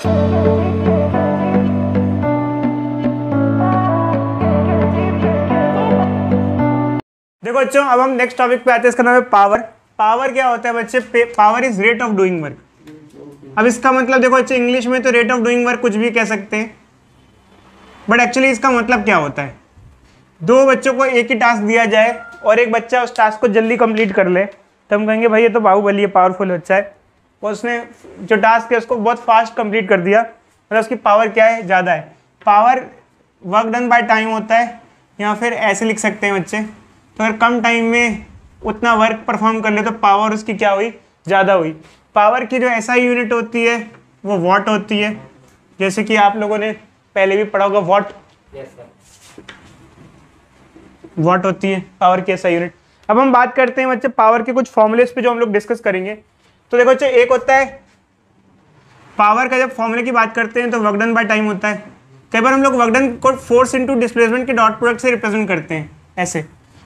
देखो बच्चों, अब हम नेक्स्ट टॉपिक पे आते हैं। इसका नाम है पावर। पावर क्या होता है बच्चे? Power is rate of doing work. अब इसका मतलब देखो बच्चे, इंग्लिश में तो रेट ऑफ डूइंग वर्क कुछ भी कह सकते हैं, बट एक्चुअली इसका मतलब क्या होता है? दो बच्चों को एक ही टास्क दिया जाए और एक बच्चा उस टास्क को जल्दी कंप्लीट कर ले, तो हम कहेंगे भाई ये तो बाहुबली है, पावरफुल बच्चा है, और उसने जो टास्क है उसको बहुत फास्ट कंप्लीट कर दिया, मतलब उसकी पावर क्या है? ज़्यादा है। Power work done by time होता है, या फिर ऐसे लिख सकते हैं बच्चे, तो अगर कम टाइम में उतना वर्क परफॉर्म कर ले तो पावर उसकी क्या हुई? ज़्यादा हुई। पावर की जो ऐसा यूनिट होती है वो वॉट होती है, जैसे कि आप लोगों ने पहले भी पढ़ा होगा वॉट। वॉट होती है पावर की ऐसा यूनिट। अब हम बात करते हैं बच्चे पावर के कुछ फॉर्मूलेस पे जो हम लोग डिस्कस करेंगे। तो देखो बच्चे, एक होता है पावर का, जब फॉर्मूले की बात करते हैं तो वर्क डन बाय टाइम होता है। कई बार हम लोग वर्क डन को फोर्स इनटू डिस्प्लेसमेंट के डॉट प्रोडक्ट से रिप्रेजेंट करते हैं ऐसे,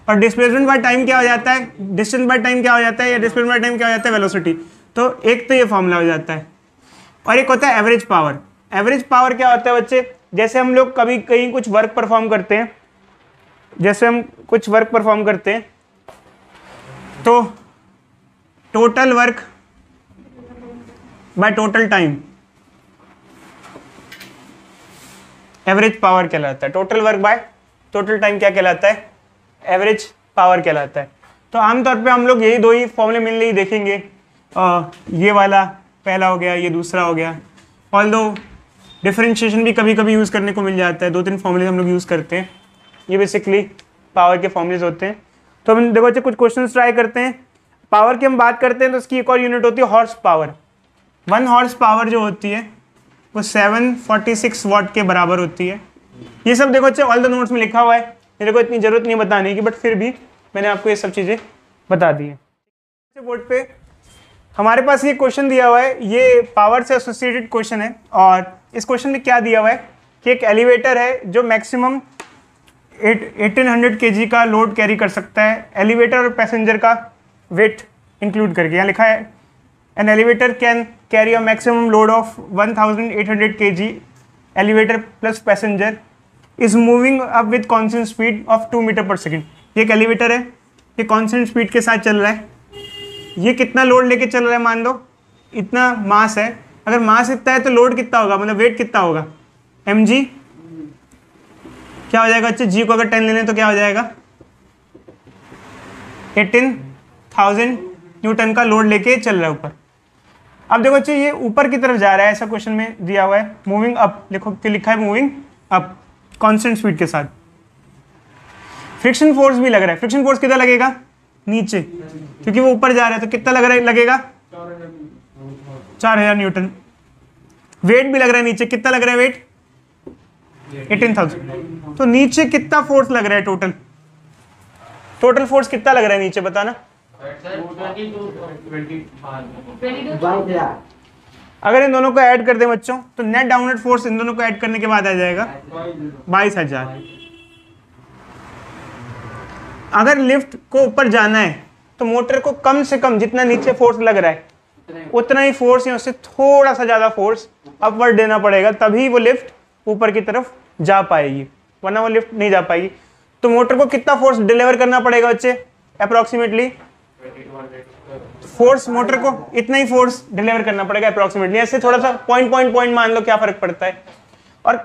और डिस्प्लेसमेंट बाय टाइम क्या हो जाता है? डिस्टेंस बाय टाइम क्या हो जाता है, या डिस्प्लेसमेंट बाय टाइम क्या हो जाता है? वेलोसिटी। तो एक तो ये फॉर्मूला हो जाता है। और एक होता है एवरेज पावर। एवरेज पावर क्या होता है बच्चे? जैसे हम लोग कभी कहीं कुछ वर्क परफॉर्म करते हैं, तो total work by total time average power कहलाता है। Total work by total time क्या कहलाता है? एवरेज पावर कहलाता है। तो आमतौर पे हम लोग यही दो ही फॉर्मूले मिलने ही देखेंगे, ये वाला पहला हो गया, ये दूसरा हो गया। ऑल्दो डिफरेंशिएशन भी कभी कभी यूज़ करने को मिल जाता है, दो तीन फॉर्मूले हम लोग यूज़ करते हैं। ये बेसिकली पावर के फॉर्मूलेज होते हैं। तो हम देखो बच्चे कुछ क्वेश्चंस ट्राई करते हैं। पावर की हम बात करते हैं तो इसकी एक और यूनिट होती है हॉर्स पावर। 1 हॉर्स पावर जो होती है वो 746 वॉट के बराबर होती है। ये सब देखो बच्चे ऑल द नोट्स में लिखा हुआ है, मेरे को इतनी ज़रूरत नहीं बताने की, बट फिर भी मैंने आपको ये सब चीज़ें बता दी है। बोर्ड पे हमारे पास ये क्वेश्चन दिया हुआ है, ये पावर से एसोसिएटेड क्वेश्चन है। और इस क्वेश्चन में क्या दिया हुआ है कि एक एलिवेटर है जो मैक्सिमम 1800 kg का लोड कैरी कर सकता है, एलिवेटर और पैसेंजर का वेट इंक्लूड करके। यहाँ लिखा है an elevator can carry a maximum load of 1800 kg, elevator plus passenger is moving up with constant speed of 2 metre per second. ये एक एलिवेटर है, ये कॉन्स्टेंट स्पीड के साथ चल रहा है। ये कितना लोड लेके चल रहा है? मान लो इतना मास है, अगर मास इतना है तो लोड कितना होगा, मतलब वेट कितना होगा? mg क्या हो जाएगा बच्चे? जी को अगर 10 ले लें तो क्या हो जाएगा? 18,000 न्यूटन का लोड लेके चल रहा है ऊपर। अब देखो बच्चे, ये ऊपर की तरफ जा रहा है, ऐसा क्वेश्चन में दिया हुआ है। मूविंग अप लिखा है, मूविंग अप कांस्टेंट स्पीड के साथ। फ्रिक्शन फोर्स भी लग रहा है। फ्रिक्शन फोर्स कितना लगेगा? नीचे, क्योंकि वो ऊपर जा रहा है, तो कितना लगेगा? 4000 न्यूटन। वेट भी लग रहा है नीचे, कितना लग रहा है वेट? 18,000। तो नीचे कितना फोर्स लग रहा है? टोटल फोर्स कितना लग रहा है नीचे, बताना। अगर इन दोनों को ऐड कर दें बच्चों, तो नेट डाउनवर्ड फोर्स इन दोनों को ऐड करने के बाद आ जाएगा 22,000। अगर लिफ्ट को ऊपर जाना है तो मोटर को कम से कम जितना नीचे फोर्स लग रहा है उतना ही फोर्स या उससे थोड़ा सा ज्यादा फोर्स अपवर्ड देना पड़ेगा, तभी वो लिफ्ट ऊपर की तरफ जा पाएगी, वरना वो लिफ्ट नहीं जा पाएगी। तो मोटर को कितना फोर्स डिलीवर करना पड़ेगा बच्चे? अप्रोक्सीमेटली फोर्स, मोटर को इतना ही फोर्स डिलीवर करना पड़ेगा अप्रोक्सीमेटली। ऐसे थोड़ा सा पॉइंट मान लो, क्या फर्क पड़ता है। और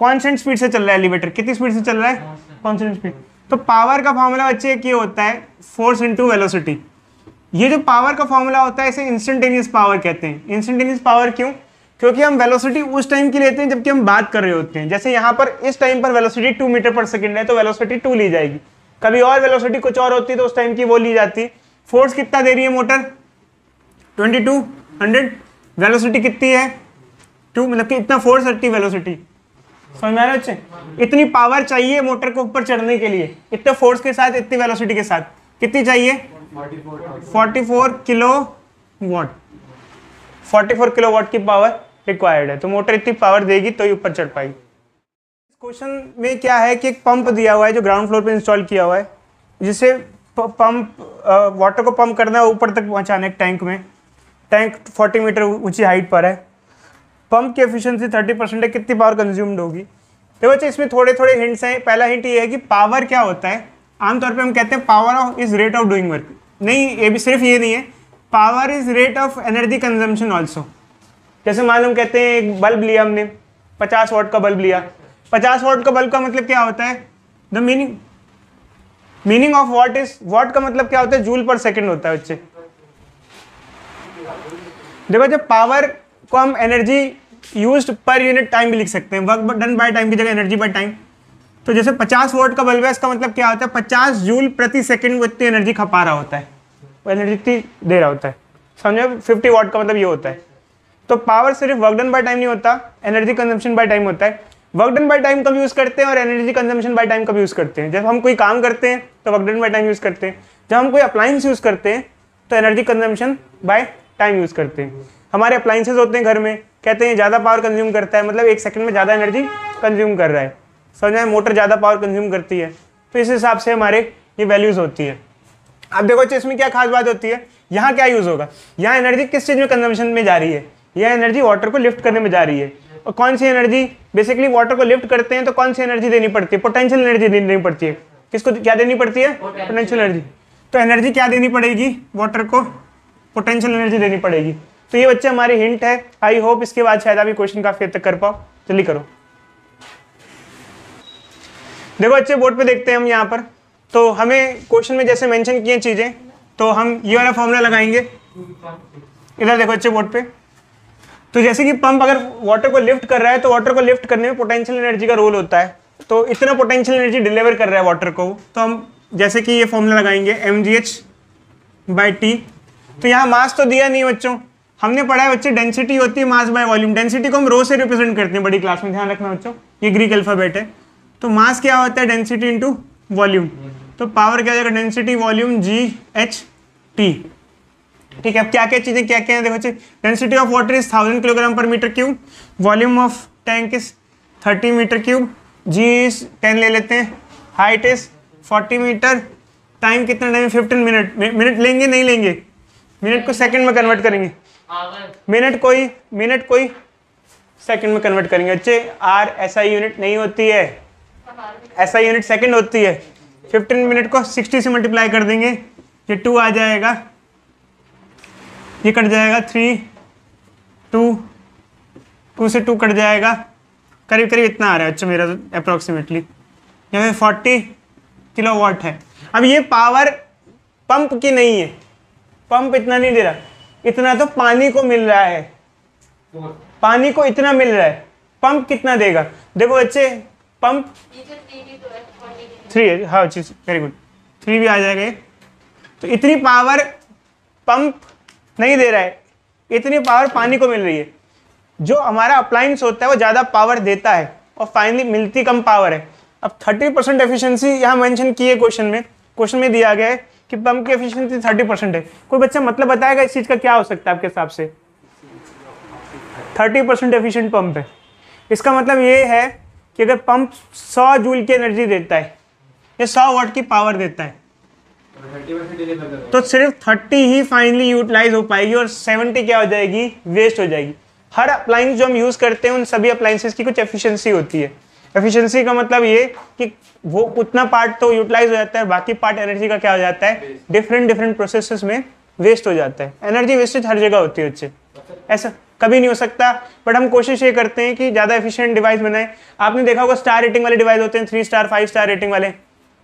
कांस्टेंट स्पीड से चल रहा है एलिवेटर, कितनी स्पीड से चल रहा है? Constant speed. तो पावर का फॉर्मूला बच्चे ये होता है फोर्स इनटू वेलोसिटी। ये जो पावर का फॉर्मूला होता है इसे इंस्टेंटेनियस पावर कहते हैं। इंस्टेंटेनियस पावर क्यों? क्योंकि हम वेलोसिटी उस टाइम की लेते हैं जबकि हम बात कर रहे होते हैं। जैसे यहाँ पर इस टाइम पर वेलोसिटी 2 मीटर पर सेकंड है, तो वेलोसिटी 2 ली जाएगी। कभी और वेलोसिटी कुछ और होती है तो उस टाइम की वो ली जाती। फोर्स कितना दे रही है मोटर? 2200। वेलोसिटी कितनी है? 2, मतलब कि इतना फोर्स, इतनी वेलोसिटी। समझ में आ रहा है बच्चे? इतनी पावर चाहिए मोटर को ऊपर चढ़ने के लिए, इतने फोर्स के साथ, इतनी वेलोसिटी के साथ। कितनी चाहिए? 44 किलो वाट। 44 किलो वाट की पावर रिक्वायर्ड है। तो मोटर इतनी पावर देगी तो ही ऊपर चढ़ पाएगी। इस क्वेश्चन में क्या है कि एक पंप दिया हुआ है जो ग्राउंड फ्लोर पे इंस्टॉल किया हुआ है, जिसे पंप वाटर को पंप करना है ऊपर तक पहुंचाना है टैंक में। टैंक 40 मीटर ऊंची हाइट पर है। पंप की एफिशिएंसी 30% है, कितनी पावर कंज्यूम्ड होगी। देखो बच्चे इसमें थोड़े थोड़े हिंट्स हैं। पहला हिंट ये है कि पावर क्या होता है, आमतौर पे हम कहते हैं power of is rate of doing work. नहीं, ये भी सिर्फ ये नहीं है, power is rate of energy consumption also. जैसे मान लो हम कहते हैं एक बल्ब लिया हमने, 50 वाट का बल्ब लिया। 50 वाट का बल्ब का मतलब क्या होता है, the meaning of what is, what का मतलब क्या होता है, जूल पर सेकेंड होता है बच्चे। देखो जब पावर को हम energy used per unit time भी लिख सकते हैं, वर्क डन बाय टाइम की जगह एनर्जी बाय टाइम। तो जैसे 50 वाट का बल्ब है, इसका मतलब क्या होता है, 50 जूल प्रति सेकंड वो इतनी एनर्जी खपा रहा होता है, वो एनर्जी इतनी दे रहा होता है, समझो। 50 वाट का मतलब ये होता है। तो पावर सिर्फ वर्क डन बाय टाइम नहीं होता, एनर्जी कंजम्पशन बाय टाइम होता है। वर्क डन बाय टाइम कब यूज करते हैं और एनर्जी कंजम्पशन बाय टाइम कब यूज करते हैं। जब हम कोई काम करते हैं तो work done by time use करते हैं, जब हम कोई अप्लायंस यूज करते हैं तो energy consumption bye time use करते हैं। हमारे अप्लायंसेज होते हैं घर में, कहते हैं ज़्यादा पावर कंज्यूम करता है, मतलब 1 सेकंड में ज़्यादा एनर्जी कंज्यूम कर रहा है, समझ में। मोटर ज़्यादा पावर कंज्यूम करती है, तो इस हिसाब से हमारे ये वैल्यूज़ होती है। अब देखो इसमें क्या खास बात होती है, यहाँ क्या यूज़ होगा, यहाँ एनर्जी किस चीज़ में कंजम्पशन में जा रही है, यह एनर्जी वाटर को लिफ्ट करने में जा रही है। और कौन सी एनर्जी, बेसिकली वाटर को लिफ्ट करते हैं तो कौन सी एनर्जी देनी पड़ती है, पोटेंशियल एनर्जी देनी पड़ती है। किसको क्या देनी पड़ती है, पोटेंशियल एनर्जी। तो एनर्जी क्या देनी पड़ेगी, वाटर को पोटेंशियल एनर्जी देनी पड़ेगी। तो ये बच्चे हमारी हिंट है। आई होप इसके बाद शायद आप ये क्वेश्चन काफी हद तक कर पाओ। जल्दी करो। देखो बच्चे बोर्ड पे देखते हैं हम यहाँ पर, तो हमें क्वेश्चन में जैसे मेंशन किए चीजें, तो हम ये वाला फॉर्मूला लगाएंगे। इधर देखो बच्चे बोर्ड पे, तो जैसे कि पंप अगर वाटर को लिफ्ट कर रहा है तो वाटर को लिफ्ट करने में पोटेंशियल एनर्जी का रोल होता है। तो इतना पोटेंशियल एनर्जी डिलीवर कर रहा है वाटर को, तो हम जैसे कि ये फॉर्मूला लगाएंगे mgh/t। तो यहाँ मास तो दिया नहीं बच्चों, हमने पढ़ा है बच्चे डेंसिटी होती है मास बाय वॉल्यूम। डेंसिटी को हम रो से रिप्रेजेंट करते हैं बड़ी क्लास में, ध्यान रखना बच्चों, ये ग्रीक अल्फाबेट है। तो मास क्या होता है, डेंसिटी इंटू वॉल्यूम। तो पावर क्या हो जाएगा, डेंसिटी वॉल्यूम GHT। ठीक है, अब क्या क्या चीजें क्या क्या है देखो बच्चे, density of water is 1000 kilogram per meter cube, volume of tank is 30 meter cube, G is 10 ले लेते हैं, हाइट इज 40 मीटर, टाइम कितना टाइम 15 मिनट। मिनट लेंगे नहीं लेंगे, मिनट को सेकंड में कन्वर्ट करेंगे, मिनट कोई सेकंड में कन्वर्ट करेंगे बच्चे। आर SI यूनिट नहीं होती है, SI यूनिट सेकंड होती है। 15 मिनट को 60 से मल्टीप्लाई कर देंगे, ये 2 आ जाएगा, ये कट जाएगा 3, 2 से 2 कट जाएगा, करीब करीब इतना आ रहा है बच्चों मेरा तो अप्रोक्सीमेटली, यहाँ 40 किलोवाट है। अब ये पावर पंप की नहीं है, पंप इतना नहीं दे रहा, इतना तो पानी को मिल रहा है, पानी को इतना मिल रहा है। पंप कितना देगा, देखो बच्चे पंप 3 है, हाँ चीज वेरी गुड, 3 भी आ जाएगा ये। तो इतनी पावर पंप नहीं दे रहा है, इतनी पावर पानी को मिल रही है। जो हमारा अप्लायंस होता है वो ज़्यादा पावर देता है और फाइनली मिलती कम पावर है। अब 30% एफिशिएंसी यहाँ मेंशन की है क्वेश्चन में दिया गया है कि पंप की एफिशिएंसी 30% है। कोई बच्चा मतलब बताएगा इस चीज़ का क्या हो सकता है आपके हिसाब से। 30% एफिशिएंट पंप है, इसका मतलब ये है कि अगर पंप 100 जूल की एनर्जी देता है या 100 वाट की पावर देता है तो सिर्फ 30 ही फाइनली यूटिलाइज हो पाएगी और 70 क्या हो जाएगी, वेस्ट हो जाएगी। हर अप्लायंस जो हम यूज करते हैं उन सभी अप्लायंसेस की कुछ एफिशिएंसी होती है। एफिशिएंसी का मतलब ये कि वो उतना पार्ट तो यूटिलाइज हो जाता है, बाकी पार्ट एनर्जी का क्या हो जाता है, डिफरेंट प्रोसेसेस में वेस्ट हो जाता है। एनर्जी वेस्टेज हर जगह होती है बच्चे, ऐसा कभी नहीं हो सकता, बट हम कोशिश ये करते हैं कि ज़्यादा एफिशिएंट डिवाइस बनाए। आपने देखा होगा स्टार रेटिंग वाले डिवाइस होते हैं, 3 स्टार 5 स्टार रेटिंग वाले,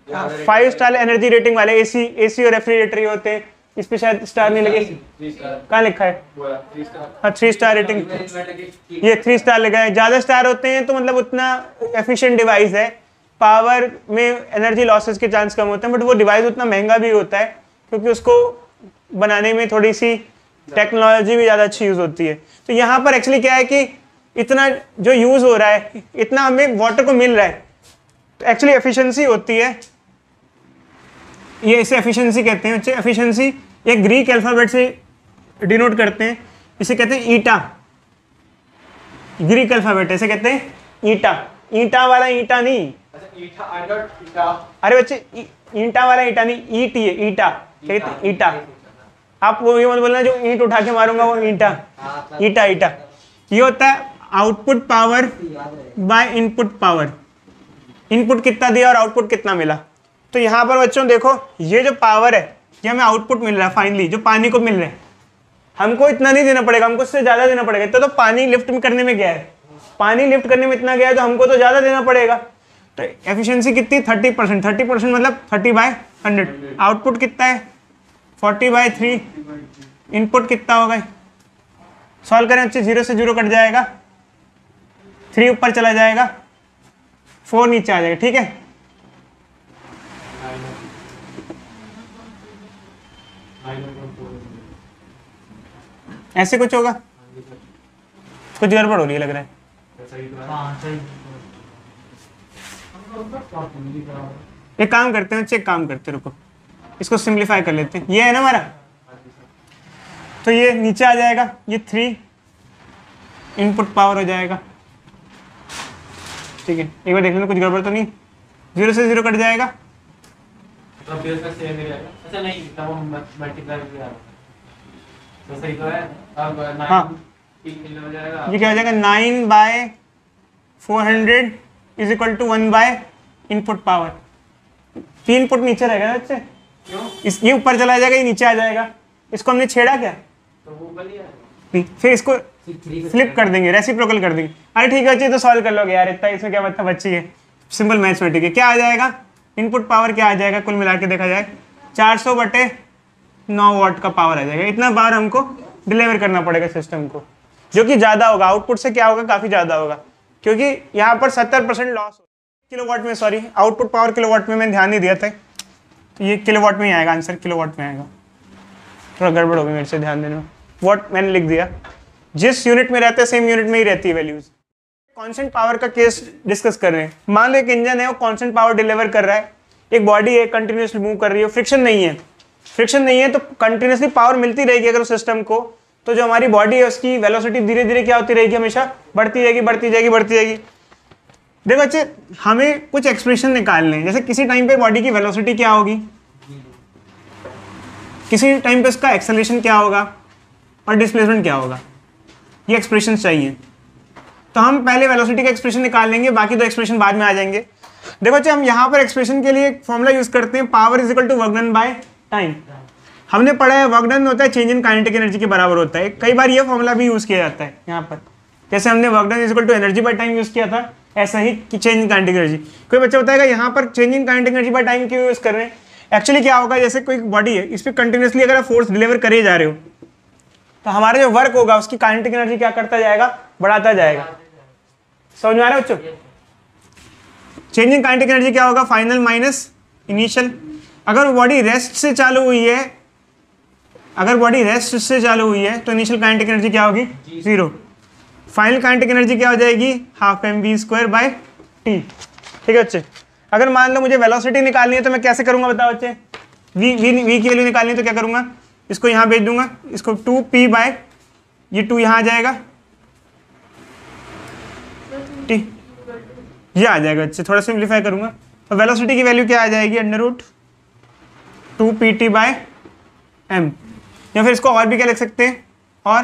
5 स्टार एनर्जी रेटिंग वाले एसी और रेफ्रिजरेटर ही होते हैं। इस पे शायद स्टार नहीं लगे, कहाँ लिखा है, हाँ 3 स्टार रेटिंग, ये 3 स्टार लगा है। ज़्यादा स्टार होते हैं तो मतलब उतना एफिशिएंट डिवाइस है, पावर में एनर्जी लॉसेस के चांस कम होते हैं, बट वो डिवाइस उतना महंगा भी होता है क्योंकि उसको बनाने में थोड़ी सी टेक्नोलॉजी भी ज़्यादा अच्छी यूज़ होती है। तो यहाँ पर एक्चुअली क्या है कि इतना जो यूज़ हो रहा है, इतना हमें वाटर को मिल रहा है, तो एक्चुअली एफिशिएंसी होती है, ये इसे एफिशिएंसी कहते हैं बच्चे। एफिशिएंसी एक ग्रीक अल्फाबेट से डिनोट करते हैं, इसे कहते हैं ईटा, ग्रीक अल्फाबेट इसे कहते हैं ईटा। ईटा वाला ईटा नहीं, अरे बच्चे ईटा वाला ईटा नहीं, ईट है, ईटा कहते हैं ईटा। आप वो ये मत बोलना जो ईंट उठा के मारूंगा वो ईटा, ईटा ईटा ये होता है। Output power by input power. Input कितना दिया और आउटपुट कितना मिला। तो यहाँ पर बच्चों देखो ये जो पावर है ये हमें आउटपुट मिल रहा है फाइनली, जो पानी को मिल रहा है। हमको इतना नहीं देना पड़ेगा, हमको इससे ज़्यादा देना पड़ेगा। तो पानी लिफ्ट करने में गया है, पानी लिफ्ट करने में इतना गया है तो हमको तो ज़्यादा देना पड़ेगा। तो एफिशिएंसी कितनी 30%, 30% मतलब 30/100। आउटपुट कितना है 40/3। इनपुट कितना होगा, सॉल्व करें अच्छे, 0 से 0 कट जाएगा, 3 ऊपर चला जाएगा, 4 नीचे आ जाएगा। ठीक है, ऐसे कुछ होगा, कुछ गड़बड़ हो रही है लग रहा है। एक काम करते हैं, चेक काम करते, रुको इसको सिंप्लीफाई कर लेते हैं। ये है ना हमारा, तो ये नीचे आ जाएगा, ये 3 इनपुट पावर हो जाएगा। ठीक है, एक बार देख लेना कुछ गड़बड़ तो नहीं। 0 से 0 कट जाएगा, हाँ ये क्या हो जाएगा 9/400 is equal to 1 input power. 3 input नीचे रहेगा ना बच्चे, इस ये ऊपर चला जाएगा, ये नीचे आ जाएगा। इसको हमने छेड़ा क्या, तो वो फिर इसको फ्लिप कर देंगे, रेसिप्रोकल कर देंगे। अरे ठीक है, तो सॉल्व कर लोगे यार, इतना इसमें क्या मतलब बच्ची है, सिंपल मैथमेटिक है। क्या आ जाएगा इनपुट पावर, क्या आ जाएगा कुल मिला के देखा जाए 400/9 वाट का पावर आ जाएगा। इतना बार हमको डिलीवर करना पड़ेगा सिस्टम को, जो कि ज़्यादा होगा। आउटपुट से क्या होगा, काफ़ी ज़्यादा होगा, क्योंकि यहाँ पर 70% लॉस किलोवाट में, सॉरी आउटपुट पावर किलोवाट में मैंने ध्यान नहीं दिया था, तो ये किलोवाट में ही आएगा आंसर, किलोवाट में आएगा। थोड़ा गड़बड़ हो गई मेरे से ध्यान देने में, वाट मैंने लिख दिया। जिस यूनिट में रहता है सेम यूनिट में ही रहती है वैल्यूज। कांस्टेंट पावर का केस डिस्कस कर रहे हैं। मान लो एक इंजन है, वो कांस्टेंट पावर डिलीवर कर रहा है, एक बॉडी है कंटिन्यूसली मूव कर रही है, फ्रिक्शन नहीं है, फ्रिक्शन नहीं है तो कंटिन्यूसली पावर मिलती रहेगी अगर सिस्टम को। तो जो हमारी बॉडी है उसकी वेलोसिटी धीरे धीरे क्या होती रहेगी, हमेशा बढ़ती जाएगी, बढ़ती जाएगी, बढ़ती जाएगी। देखो बच्चे, हमें कुछ एक्सप्रेशन निकालने हैं, जैसे किसी टाइम पे बॉडी की वेलोसिटी क्या होगी, किसी टाइम पे उसका एक्सेलरेशन क्या होगा और डिस्प्लेसमेंट क्या होगा, ये एक्सप्रेशन चाहिए। तो हम पहले वेलोसिटी का एक्सप्रेशन निकाल लेंगे, बाकी दो एक्सप्रेशन बाद में आ जाएंगे। देखो बच्चे, हम यहाँ पर एक्सप्रेशन के लिए फॉर्मूला यूज करते हैं, power is equal to work done by time. हमने पढ़ा है वर्क डन होता है चेंज इन काइनेटिक एनर्जी के बराबर होता है। कई बार ये फॉर्मूला भी यूज किया जाता है यहाँ पर, जैसे हमने work done is equal to energy by time use किया था, ऐसा ही कि चेंज इन काइनेटिक एनर्जी। कोई बच्चा बताएगा यहाँ पर change in kinetic energy by time क्यों यूज कर रहे हैं। एक्चुअली क्या होगा, जैसे कोई बॉडी है, इस पर कंटिन्यूसली अगर आप फोर्स डिलीवर करे जा रहे हो तो हमारा जो वर्क होगा उसकी काइनेटिक एनर्जी क्या करता जाएगा, बढ़ाता जाएगा। समझ में आ रहा है बच्चों, चेंज इन काइनेटिक एनर्जी क्या होगा, फाइनल माइनस इनिशियल। अगर बॉडी रेस्ट से चालू हुई है, अगर बॉडी रेस्ट से चालू हुई है तो इनिशियल काइनेटिक एनर्जी क्या होगी, 0। फाइनल काइनेटिक एनर्जी क्या हो जाएगी, ½ mv²/t। ठीक है बच्चे, अगर मान लो मुझे वेलोसिटी निकालनी है तो मैं कैसे करूंगा बताओ बच्चे, v की वैल्यू निकालनी है तो क्या करूंगा, इसको यहाँ भेज दूंगा, इसको 2p/, ये 2 यहाँ आ जाएगा, t ये आ जाएगा बच्चे। थोड़ा सिंप्लीफाई करूंगा तो वेलोसिटी की वैल्यू क्या आ जाएगी, √2pt/m, या फिर इसको और भी क्या लिख सकते हैं, और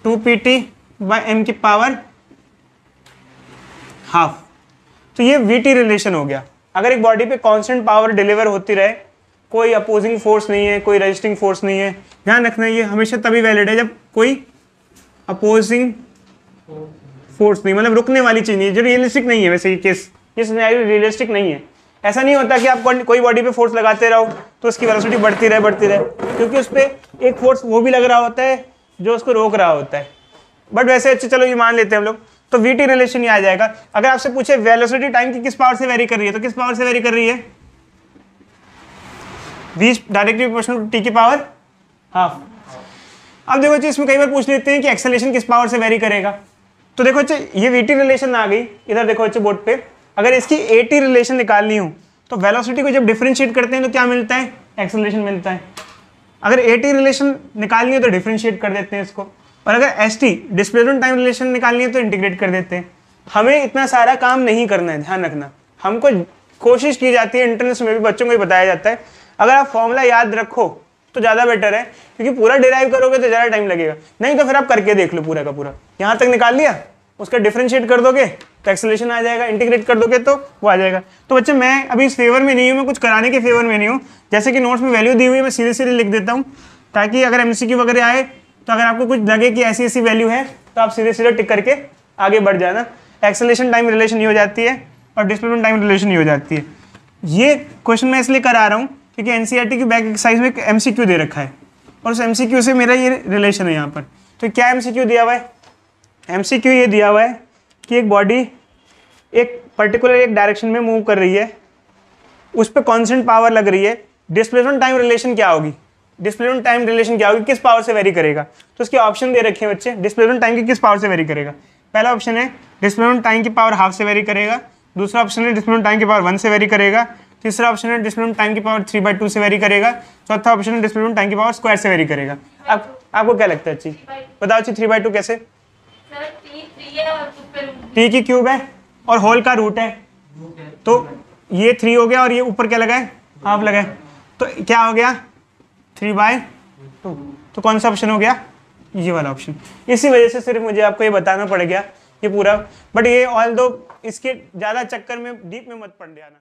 2pt/m की पावर ½ तो ये VT रिलेशन हो गया। अगर एक बॉडी पे कांस्टेंट पावर डिलीवर होती रहे, कोई अपोजिंग फोर्स नहीं है, कोई रजिस्टिंग फोर्स नहीं है, ध्यान रखना ये हमेशा तभी वैलिड है जब कोई अपोजिंग फोर्स नहीं, मतलब रुकने वाली चीज नहीं है, जो रियलिस्टिक नहीं है। वैसे ये केस, ये सिनेरियो रियलिस्टिक नहीं है। ऐसा नहीं होता कि आप कोई बॉडी पे फोर्स लगाते रहो तो उसकी वेलोसिटी बढ़ती रहे, क्योंकि उस पर एक फोर्स वो भी लग रहा होता है जो उसको रोक रहा होता है। बट वैसे अच्छे, चलो ये मान लेते हैं हम लोग, तो VT रिलेशन ही आ जाएगा। अगर आपसे पूछे वेलोसिटी टाइम की किस पावर से वेरी कर रही है, तो किस पावर से वेरी कर रही है, v directly proportional to t की पावर ½ अब देखो बच्चे, इसमें कई बार पूछ लेते हैं कि एक्सेलरेशन किस पावर से वेरी करेगा। तो देखो बच्चे, ये VT रिलेशन आ गई, इधर देखो बच्चे बोर्ड पे। अगर इसकी AT रिलेशन निकालनी हो तो वेलोसिटी को जब डिफरेंशिएट करते हैं तो क्या मिलता है, एक्सेलरेशन मिलता है। अगर AT रिलेशन निकालनी है तो डिफरेंशिएट कर देते हैं इसको, और अगर ST डिस्प्लेसमेंट टाइम रिलेशन निकालनी है तो इंटीग्रेट कर देते हैं। हमें इतना सारा काम नहीं करना है, ध्यान रखना। हमको कोशिश की जाती है, इंटरनेट में भी बच्चों को भी बताया जाता है, अगर आप फॉर्मूला याद रखो तो ज़्यादा बेटर है, क्योंकि पूरा डिराइव करोगे तो ज़्यादा टाइम लगेगा। नहीं तो फिर आप करके देख लो पूरा का पूरा, यहाँ तक निकाल लिया, उसका डिफरेंशिएट कर दोगे तो एक्सेलरेशन आ जाएगा, इंटीग्रेट कर दोगे तो वो आ जाएगा। तो बच्चे मैं अभी इस फेवर में नहीं हूँ, मैं कुछ कराने के फेवर में नहीं हूँ। जैसे कि नोट्स में वैल्यू दी हुई है मैं सीधे सीधे लिख देता हूँ, ताकि अगर एमसीक्यू वगैरह आए तो अगर आपको कुछ लगे कि ऐसी ऐसी वैल्यू है तो आप सीधे सीधे टिक करके आगे बढ़ जाना। एक्सेलरेशन टाइम रिलेशन ही हो जाती है और डिस्प्लेसमेंट टाइम रिलेशन ही हो जाती है। ये क्वेश्चन मैं इसलिए करा रहा हूँ क्योंकि एनसीईआरटी की बैक एक्सरसाइज में एक एमसीक्यू दे रखा है और उस एमसीक्यू से मेरा ये रिलेशन है यहाँ पर। तो क्या एमसीक्यू दिया हुआ है? एमसीक्यू ये दिया हुआ है कि एक बॉडी एक पर्टिकुलर एक डायरेक्शन में मूव कर रही है, उस पर कांस्टेंट पावर लग रही है, डिस्प्लेसमेंट टाइम रिलेशन क्या होगी? डिस्प्लेसमेंट टाइम रिलेशन क्या होगी? किस पावर से वेरी करेगा? तो उसके ऑप्शन दे रखे हैं बच्चे, डिस्प्लेसमेंट टाइम की किस पावर से वेरी करेगा। पहला ऑप्शन है डिस्प्लेसमेंट टाइम की पावर हाफ से वेरी करेगा, दूसरा ऑप्शन है डिस्प्लेसमेंट टाइम की पावर 1 से वेरी करेगा, तीसरा ऑप्शन है डिस्प्लेसमेंट टाइम की पावर 3/2 से वेरी करेगा, चौथा ऑप्शन है डिस्प्लेसमेंट टाइम की पावर स्क्वायर से वेरी करेगा। अब आपको क्या लगता है अच्छी? बताओ अच्छी 3/2 कैसे? टी की क्यूब है और होल का रूट है, तो ये 3 हो गया और ये ऊपर क्या लगा है? हाफ लगा है, तो क्या हो गया? 3/2। तो कौन सा ऑप्शन हो गया? ये वाला ऑप्शन। इसी वजह से सिर्फ मुझे आपको ये बताना पड़ गया ये पूरा, बट ये ऑल दो इसके ज़्यादा चक्कर में डीप में मत पड़ जाना।